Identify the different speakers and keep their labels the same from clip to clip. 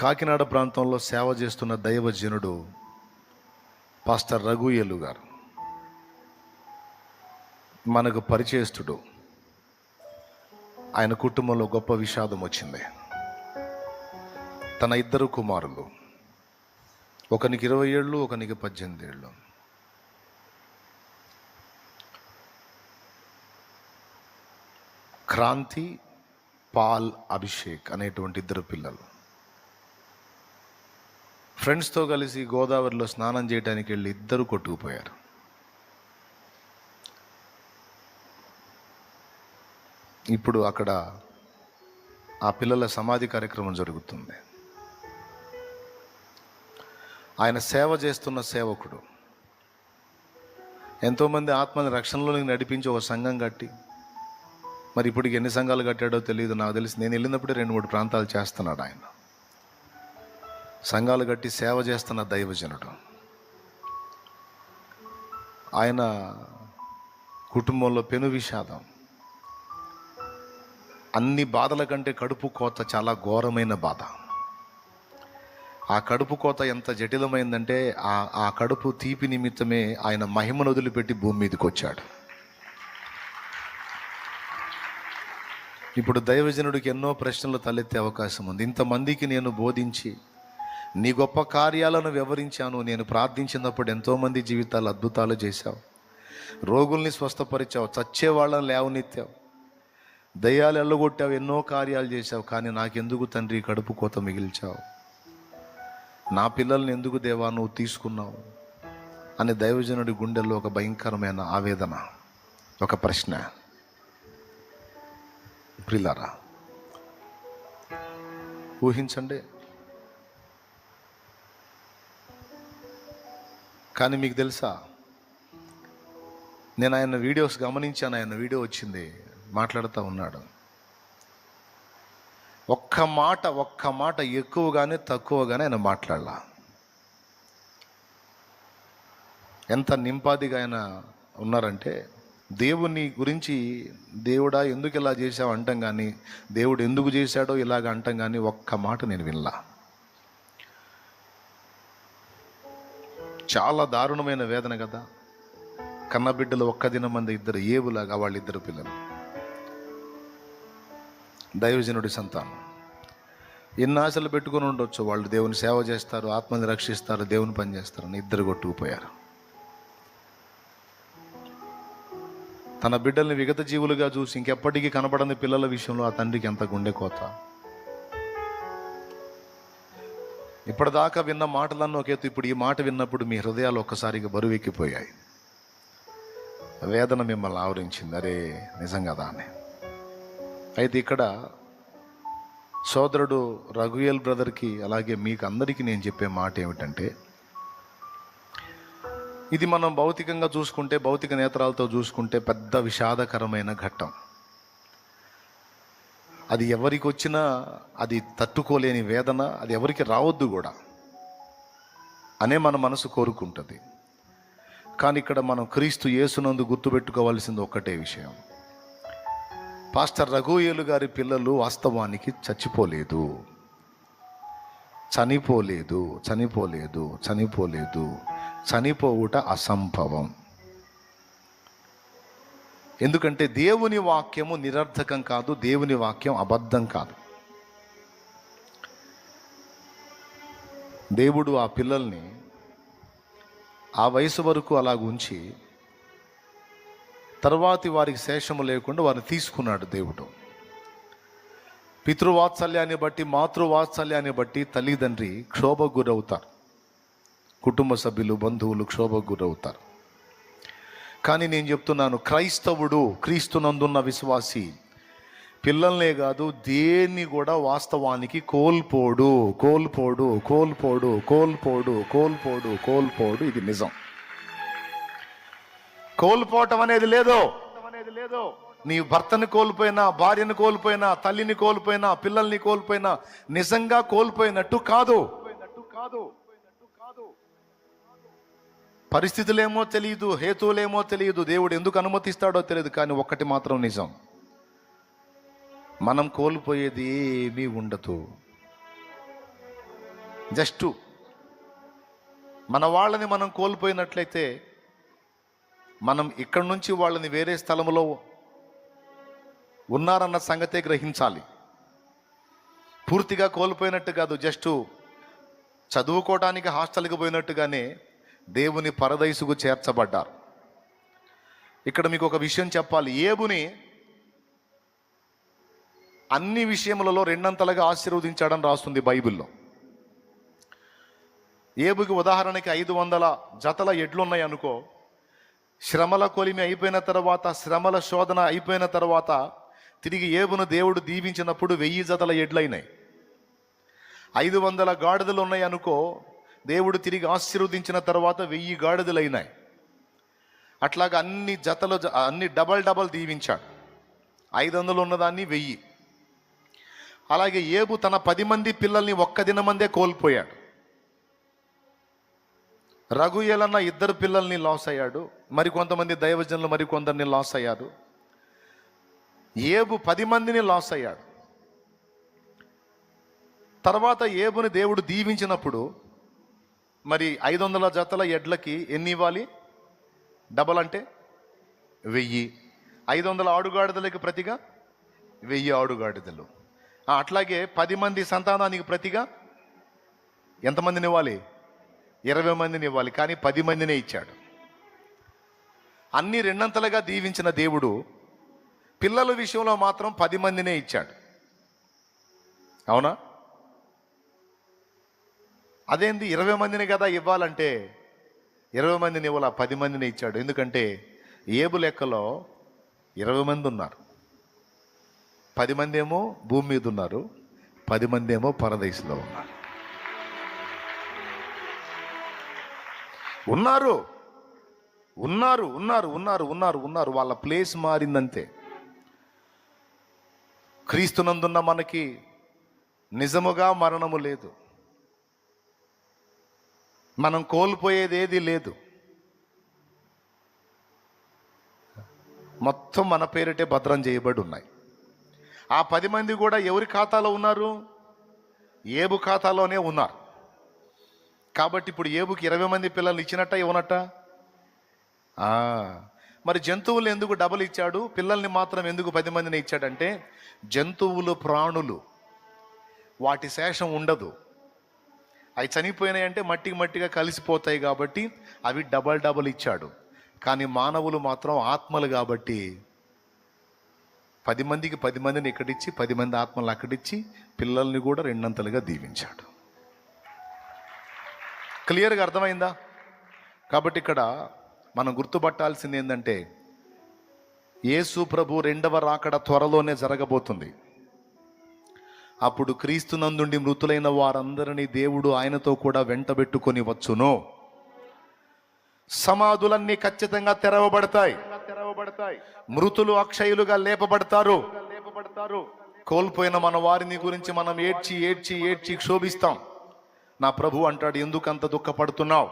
Speaker 1: కాకినాడ ప్రాంతంలో సేవ చేస్తున్న దైవజనుడు పాస్టర్ రఘుయేలు గారు మనకు పరిచయస్తుడు. ఆయన కుటుంబంలో గొప్ప విషాదం వచ్చింది. తన ఇద్దరు కుమారులు, ఒకనికి 20 ఏళ్ళు, ఒకనికి 18 ఏళ్ళు. క్రాంతి, పాల్, అభిషేక్ అనేటువంటి 2 పిల్లలు ఫ్రెండ్స్తో కలిసి గోదావరిలో స్నానం చేయడానికి వెళ్ళి 2 కొట్టుకుపోయారు. ఇప్పుడు అక్కడ ఆ పిల్లల సమాధి కార్యక్రమం జరుగుతుంది. ఆయన సేవ చేస్తున్న సేవకుడు ఎంతోమంది ఆత్మని రక్షణలోకి నడిపించి ఒక సంఘం కట్టి, మరి ఇప్పటికి ఎన్ని సంఘాలు కట్టాడో తెలియదు. నాకు తెలిసి నేను వెళ్ళినప్పుడే 2-3 ప్రాంతాలు చేస్తున్నాడు ఆయన. సంఘాలు కట్టి సేవ చేస్తున్న దైవజనుడు. ఆయన కుటుంబంలో పెను విషాదం. అన్ని బాధల కంటే కడుపు కోత చాలా ఘోరమైన బాధ. ఆ కడుపు కోత ఎంత జటిలమైందంటే ఆ కడుపు తీపి నిమిత్తమే ఆయన మహిమను వదిలిపెట్టి భూమి మీదకి వచ్చాడు. ఇప్పుడు దైవజనుడికి ఎన్నో ప్రశ్నలు తలెత్తే అవకాశం ఉంది. ఇంతమందికి నేను బోధించి నీ గొప్ప కార్యాలను వివరించాను. నేను ప్రార్థించినప్పుడు ఎంతోమంది జీవితాలు అద్భుతాలు చేశావు, రోగుల్ని స్వస్థపరిచావు, చచ్చే వాళ్ళని లేవనెత్తావు, దయ్యాలు ఎల్లగొట్టావు, ఎన్నో కార్యాలు చేశావు. కానీ నాకెందుకు తండ్రి కడుపు కోత మిగిల్చావు? నా పిల్లల్ని ఎందుకు దేవా నువ్వు తీసుకున్నావు అని దైవజనుడి గుండెల్లో ఒక భయంకరమైన ఆవేదన, ఒక ప్రశ్న. ప్రియులారా, ఊహించండి. కానీ మీకు తెలుసా, నేను ఆయన వీడియోస్ గమనించాను. ఆయన వీడియో వచ్చింది, మాట్లాడుతూ ఉన్నాడు. ఒక్క మాట ఎక్కువగానే తక్కువగానే ఆయన మాట్లాడాల. ఎంత నింపాదిగా ఆయన ఉన్నారంటే, దేవుని గురించి దేవుడా ఎందుకు ఇలా చేసావు అంటాం కానీ, దేవుడు ఎందుకు చేశాడో ఇలాగ అంటాం కానీ ఒక్క మాట నేను వినలా. చాలా దారుణమైన వేదన కదా. కన్నబిడ్డలు ఒక్క దినం మంది 2 ఏవులాగా వాళ్ళ 2 పిల్లలు, దైవజనుడి సంతానం. ఎన్ని ఆశలు పెట్టుకుని ఉండొచ్చు. వాళ్ళు దేవుని సేవ చేస్తారు, ఆత్మని రక్షిస్తారు, దేవుని పని చేస్తారు. 2 కొట్టుకుపోయారు. తన బిడ్డల్ని విగత జీవులుగా చూసి ఇంకెప్పటికీ కనబడని పిల్లల విషయంలో ఆ తండ్రికి ఎంత గుండె కోత. ఇప్పటిదాకా విన్న మాటలన్నీ ఒకేతు, ఇప్పుడు ఈ మాట విన్నప్పుడు మీ హృదయాలు ఒక్కసారిగా బరువెక్కిపోయాయి. వేదన మిమ్మల్ని ఆవరించింది. అరే నిజం కదా అని. అయితే ఇక్కడ సోదరుడు రఘుయేల్ బ్రదర్కి, అలాగే మీకు అందరికీ నేను చెప్పే మాట ఏమిటంటే, ఇది మనం భౌతికంగా చూసుకుంటే, భౌతిక నేత్రాలతో చూసుకుంటే పెద్ద విషాదకరమైన ఘట్టం. అది ఎవరికి వచ్చినా అది తట్టుకోలేని వేదన, అది ఎవరికి రావద్దు కూడా అనే మన మనసు కోరుకుంటుంది. కానీ ఇక్కడ మనం క్రీస్తు యేసునందు గుర్తుపెట్టుకోవాల్సింది ఒక్కటే విషయం. పాస్టర్ రఘుయేలు గారి పిల్లలు వాస్తవానికి చనిపోలేదు. చనిపోవుట అసంభవం. ఎందుకంటే దేవుని వాక్యము నిరర్థకం కాదు, దేవుని వాక్యం అబద్ధం కాదు. దేవుడు ఆ పిల్లల్ని ఆ వయసు వరకు అలాగ ఉంచి తర్వాతి వారికి శేషము లేకుండా వారిని తీసుకున్నాడు దేవుడు. పితృవాత్సల్యాన్ని బట్టి, మాతృవాత్సల్యాన్ని బట్టి తల్లిదండ్రి క్షోభకు గురవుతారు, కుటుంబ సభ్యులు, బంధువులు క్షోభకు గురవుతారు. కానీ నేను చెప్తున్నాను, క్రైస్తవుడు, క్రీస్తునందున్న విశ్వాసి పిల్లల్నే కాదు దేన్ని కూడా వాస్తవానికి కోల్పోడు. ఇది నిజం. కోల్పోవటం అనేది లేదు. నీ భర్తని కోల్పోయినా, భార్యను కోల్పోయినా, తల్లిని కోల్పోయినా, పిల్లల్ని కోల్పోయినా నిజంగా కోల్పోయినట్టు కాదు. పరిస్థితులేమో తెలియదు, హేతువులేమో తెలియదు, దేవుడు ఎందుకు అనుమతిస్తాడో తెలియదు. కానీ ఒక్కటి మాత్రం నిజం, మనం కోల్పోయేది ఏమీ ఉండదు. జస్ట్ మన వాళ్ళని మనం కోల్పోయినట్లయితే మనం ఇక్కడి నుంచి వాళ్ళని వేరే స్థలంలో ఉన్నారన్న సంగతే గ్రహించాలి. పూర్తిగా కోల్పోయినట్టు కాదు, జస్ట్ చదువుకోవడానికి హాస్టల్కి పోయినట్టుగానే దేవుని పరదైసుకు చేర్చబడ్డారు. ఇక్కడ మీకు ఒక విషయం చెప్పాలి. ఏబుని అన్ని విషయములలో రెండంతలుగా ఆశీర్వదించాడని రాస్తుంది బైబిల్లో. ఏబుకి ఉదాహరణకి 500 జతల ఎడ్లున్నాయి అనుకో. శ్రమల కొలిమి అయిపోయిన తర్వాత, శ్రమల శోధన అయిపోయిన తర్వాత తిరిగి ఏబును దేవుడు దీవించినప్పుడు 1000 జతల ఎడ్లైనాయి. 500 గాడిదలు ఉన్నాయి అనుకో, దేవుడు తిరిగి ఆశీర్వదించిన తర్వాత 1000 గాడిదలు అయినాయి. అట్లాగా అన్ని జతలు, అన్ని డబల్ దీవించాడు. 500 ఉన్నదాన్ని 1000. అలాగే ఏబు తన 10 మంది పిల్లల్ని ఒక్క దినమందే కోల్పోయాడు. రఘుయేలన్న 2 పిల్లల్ని లాస్ అయ్యాడు. మరికొంతమంది దైవజనులు మరికొందరిని లాస్ అయ్యారు. ఏబు 10 మందిని లాస్ అయ్యాడు. తర్వాత ఏబుని దేవుడు దీవించినప్పుడు మరి 500 జతల ఎడ్లకి ఎన్ని ఇవ్వాలి? డబల్ అంటే 1000. 500 ఆడుగాడిదలకి ప్రతిగా 1000 ఆడుగాడిదలు. అట్లాగే 10 మంది సంతానానికి ప్రతిగా ఎంతమందిని ఇవ్వాలి? 20 మందిని ఇవ్వాలి. కానీ 10 మందినే ఇచ్చాడు. అన్ని రెండంతలుగా దీవించిన దేవుడు పిల్లల విషయంలో మాత్రం 10 మందినే ఇచ్చాడు. అవునా? అదేంది 20 మందిని కదా ఇవ్వాలంటే 20 మందిని ఇవ్వాల, 10 మందిని ఇచ్చాడు. ఎందుకంటే ఏబు లెక్కలో 20 మంది ఉన్నారు. 10 మంది ఏమో భూమి మీద ఉన్నారు, 10 మంది ఏమో పరదేశంలో ఉన్నారు. ఉన్నారు ఉన్నారు ఉన్నారు ఉన్నారు ఉన్నారు ఉన్నారు వాళ్ళ ప్లేస్ మారిందంతే. క్రీస్తునందున్న మనకి నిజముగా మరణము లేదు. మనం కోల్పోయేది ఏది లేదు. మొత్తం మన పేరిటే భద్రం చేయబడి ఉన్నాయి. ఆ 10 మంది కూడా ఎవరి ఖాతాలో ఉన్నారు? ఏబు ఖాతాలోనే ఉన్నారు. కాబట్టి ఇప్పుడు ఏబుకి 20 మంది పిల్లల్ని ఇచ్చినట్ట ఇవ్వనట్ట? మరి జంతువులు ఎందుకు డబల్ ఇచ్చాడు, పిల్లల్ని మాత్రం ఎందుకు 10 మందిని ఇచ్చాడంటే, జంతువులు ప్రాణులు, వాటి శేషం ఉండదు. అవి చనిపోయినాయంటే మట్టిగా కలిసిపోతాయి కాబట్టి అవి డబల్ ఇచ్చాడు. కానీ మానవులు మాత్రం ఆత్మలు కాబట్టి 10 మందికి 10 మందిని ఇక్కడిచ్చి 10 మంది ఆత్మలు అక్కడిచ్చి పిల్లల్ని కూడా రెండంతలుగా దీవించాడు. క్లియర్గా అర్థమైందా? కాబట్టి ఇక్కడ మనం గుర్తుపట్టాల్సింది ఏంటంటే, యేసు ప్రభు 2వ రాకడ త్వరలోనే జరగబోతుంది. అప్పుడు క్రీస్తునందుండి మృతులైన వారందరినీ దేవుడు ఆయనతో కూడా వెంటబెట్టుకొని వచ్చును. సమాధులన్నీ ఖచ్చితంగా తెరవబడతాయి. మృతులు అక్షయులుగా లేపబడతారు. కోల్పోయిన మన వారిని గురించి మనం ఏడ్చి ఏడ్చి ఏడ్చి క్షోభిస్తాం. నా ప్రభు అంటాడు, ఎందుకంత దుఃఖపడుతున్నావు?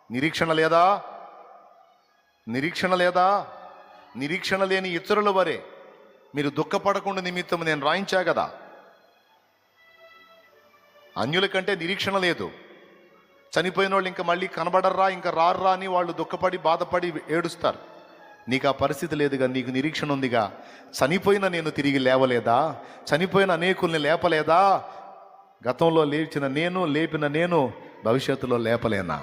Speaker 1: నిరీక్షణ లేదా? నిరీక్షణ లేదా? నిరీక్షణ లేని ఇతరుల వరే మీరు దుఃఖపడకుండా నిమిత్తం నేను రాయించా కదా. అన్యుల కంటే నిరీక్షణ లేదు. చనిపోయిన వాళ్ళు ఇంకా మళ్ళీ కనబడర్రా, ఇంకా రార్రా అని వాళ్ళు దుఃఖపడి బాధపడి ఏడుస్తారు. నీకు ఆ పరిస్థితి లేదుగా, నీకు నిరీక్షణ ఉందిగా. చనిపోయిన నేను తిరిగి లేవలేదా? చనిపోయిన అనేకుల్ని లేపలేదా? గతంలో లేపిన నేను భవిష్యత్తులో లేపలేనా?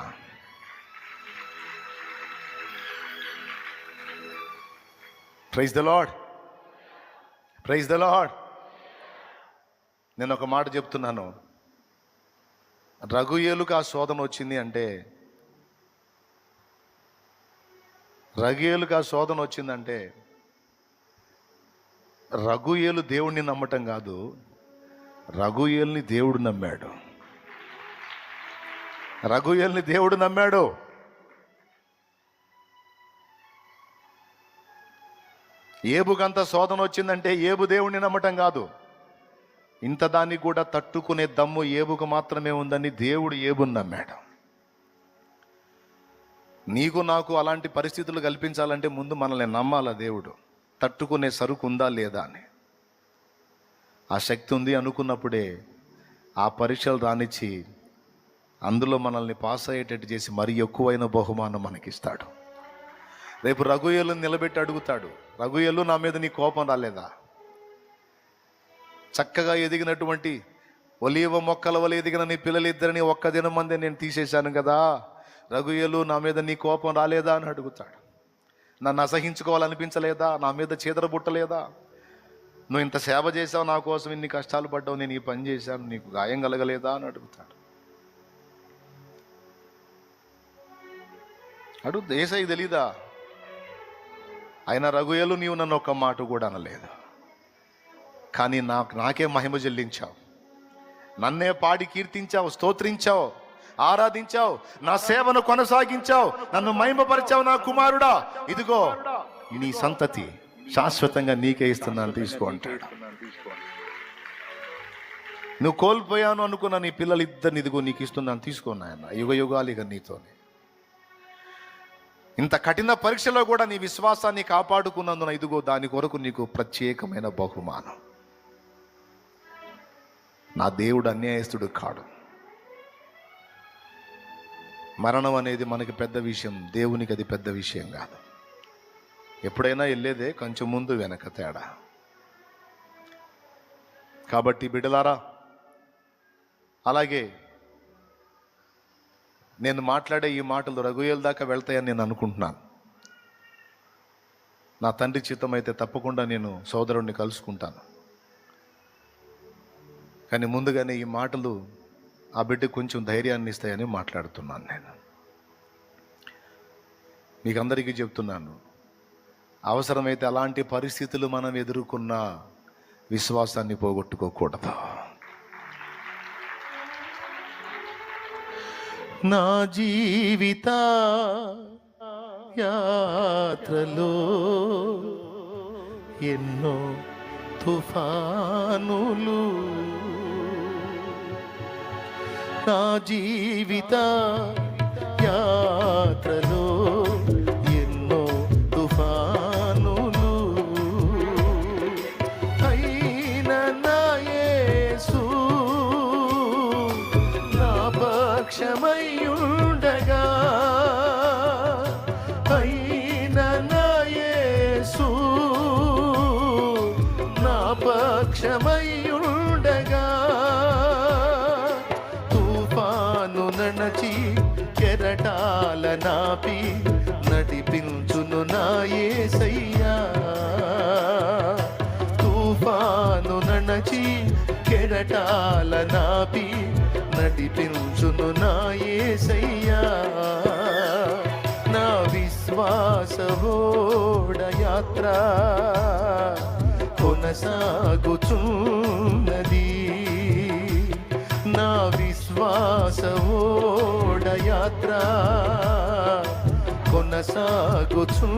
Speaker 1: Praise the Lord, praise the Lord. నేను ఒక మాట చెప్తున్నాను. రఘుయేలుకు ఆ శోధన వచ్చింది అంటే, రఘుయేలు దేవుణ్ణి నమ్మటం కాదు, రఘుయేలుని దేవుడు నమ్మాడు. రఘుయేలుని దేవుడు నమ్మాడు. ఏబుకంత శోధన వచ్చిందంటే ఏబు దేవుణ్ణి నమ్మటం కాదు. ఇంత దాన్ని కూడా తట్టుకునే దమ్ము ఏబుకు మాత్రమే ఉందని దేవుడు ఏబుని నమ్మాడు. నీకు నాకు అలాంటి పరిస్థితులు కల్పించాలంటే ముందు మనల్ని నమ్మాల దేవుడు. తట్టుకునే సరుకు ఉందా లేదా అని. ఆ శక్తి ఉంది అనుకున్నప్పుడే ఆ పరీక్షలు రానిచ్చి అందులో మనల్ని పాస్ అయ్యేటట్టు చేసి మరి ఎక్కువైన బహుమానం మనకిస్తాడు. రేపు రఘుయేలుని నిలబెట్టి అడుగుతాడు, రఘుయేలు నా మీద నీ కోపం రాలేదా? చక్కగా ఎదిగినటువంటి ఒలీవ మొక్కల వల్ల ఎదిగిన నీ పిల్లలిద్దరిని ఒక్క దినం మందే నేను తీసేశాను కదా, రఘుయేలు నా మీద నీ కోపం రాలేదా అని అడుగుతాడు. నన్ను అసహించుకోవాలనిపించలేదా? నా మీద చీదరబుట్టలేదా? నువ్వు ఇంత సేవ చేసావు, నా కోసం ఇన్ని కష్టాలు పడ్డావు, నేను ఈ పని చేశాను, నీకు గాయం కలగలేదా అని అడుగుతాడు. అడుగు, యేసయ్యకి తెలీదా? ఆయన రఘుయేలు నీవు నన్ను ఒక్క మాట కూడా అనలేదు, కానీ నాకే మహిమ చెల్లించావు, నన్నే పాడి కీర్తించావు, స్తోత్రించావు, ఆరాధించావు, నా సేవను కొనసాగించావు, నన్ను మహిమపరిచావు. నా కుమారుడా, ఇదిగో నీ సంతతి శాశ్వతంగా నీకే ఇస్తున్నాను, తీసుకో అంటాడు. నువ్వు కోల్పోయాను అనుకున్న నీ పిల్లలు ఇద్దరిని ఇదిగో నీకు ఇస్తున్నాను, తీసుకున్నాయన్న, యుగ యుగాలిగా నీతోనే. ఇంత కఠిన పరీక్షలో కూడా నీ విశ్వాసాన్ని కాపాడుకున్నందున ఇదిగో దాని కొరకు నీకు ప్రత్యేకమైన బహుమానం. నా దేవుడు అన్యాయస్తుడు కాడు. మరణం అనేది మనకి పెద్ద విషయం, దేవునికి అది పెద్ద విషయం కాదు. ఎప్పుడైనా వెళ్ళేదే కొంచెం ముందు వెనక తేడా. కాబట్టి బిడ్డలారా, అలాగే నేను మాట్లాడే ఈ మాటలు రఘుయేలు దాకా వెళ్తాయని నేను అనుకుంటున్నాను. నా తండ్రి చిత్తం అయితే తప్పకుండా నేను సోదరుణ్ణి కలుసుకుంటాను. కానీ ముందుగానే ఈ మాటలు ఆ బిడ్డకు కొంచెం ధైర్యాన్ని ఇస్తాయని మాట్లాడుతున్నాను. నేను మీకు అందరికీ చెప్తున్నాను, అవసరమైతే అలాంటి పరిస్థితులు మనం ఎదుర్కొన్న విశ్వాసాన్ని పోగొట్టుకోకూడదు. నా జీవిత యాత్రలో ఎన్నో తుఫానులు, నా జీవిత యాత్రలో ఎన్నో తుఫానులు, అయిన నా యేసు నా పక్షమయ్యుండగా, అయిన నా యేసు నా పక్షమయ్యుండగా, తుఫాను నడచి కెరటాల నాపి నడిపించును నా యేసయ్యా, తుఫాను నడచి కెరటాల నాపి నడిపించును నా యేసయ్యా, నా విశ్వాసవోడ యాత్ర కొనసాగుచున్నది, నా విశ్వాసవోడ యాత్ర కొనసాగుచున్నది,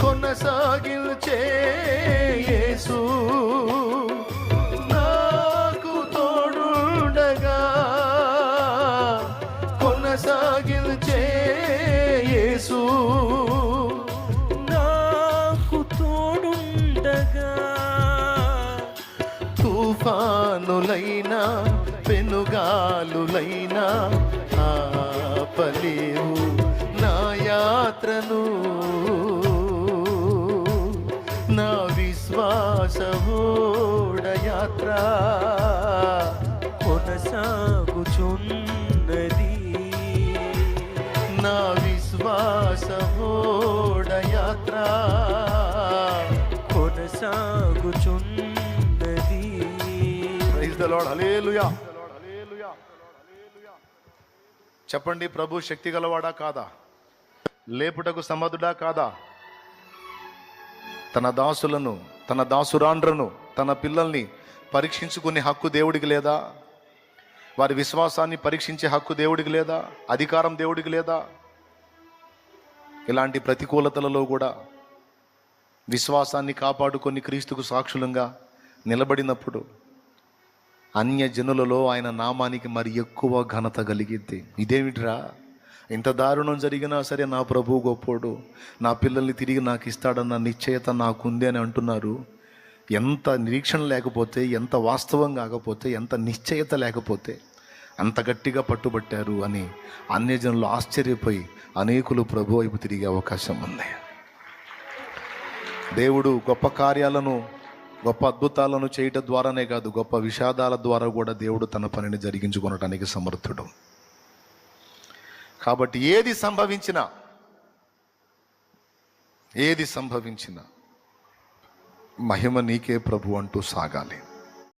Speaker 1: కొనసాగించే యేసు నాకు తోడుండగా, కొనసాగించే యేసు నాకు తోడుండగా, తుఫానులైనా పెనుగాలులైనా ఆపలేవు నా యాత్రను, నా విశ్వాసవోడ యాత్ర కొనసాగుచున్నది, నా విశ్వాసవోడ యాత్ర కొనసాగుచున్నది. ప్రైజ్ ది లార్డ్, హల్లెలూయా. చెప్పండి, ప్రభు శక్తి గలవాడా కాదా? లేపుటకు సమర్థుడా కాదా? తన దాసులను, తన దాసురాండ్రను, తన పిల్లల్ని పరీక్షించుకునే హక్కు దేవుడికి లేదా? వారి విశ్వాసాన్ని పరీక్షించే హక్కు దేవుడికి లేదా? అధికారం దేవుడికి లేదా? ఇలాంటి ప్రతికూలతలలో కూడా విశ్వాసాన్ని కాపాడుకొని క్రీస్తుకు సాక్షులంగా నిలబడినప్పుడు అన్య జనులలో ఆయన నామానికి మరి ఎక్కువ ఘనత కలిగిద్ది. ఇదేమిట్రా, ఇంత దారుణం జరిగినా సరే నా ప్రభువు గొప్పోడు, నా పిల్లల్ని తిరిగి నాకు ఇస్తాడన్న నిశ్చయత నాకుంది అని అంటున్నారు. ఎంత నిరీక్షణ లేకపోతే, ఎంత వాస్తవం కాకపోతే, ఎంత నిశ్చయత లేకపోతే అంత గట్టిగా పట్టుబట్టారు అని అన్యజనులు ఆశ్చర్యపోయి అనేకులు ప్రభు వైపు తిరిగే అవకాశం ఉంది. దేవుడు గొప్ప కార్యాలను, గొప్ప అద్భుతాలను చేయటం ద్వారానే కాదు, గొప్ప విషాదాల ద్వారా కూడా దేవుడు తన పనిని జరిగించుకొనటానికి సమర్థుడు. కాబట్టి ఏది సంభవించినా మహిమ నీకే ప్రభు అంటూ సాగాలి.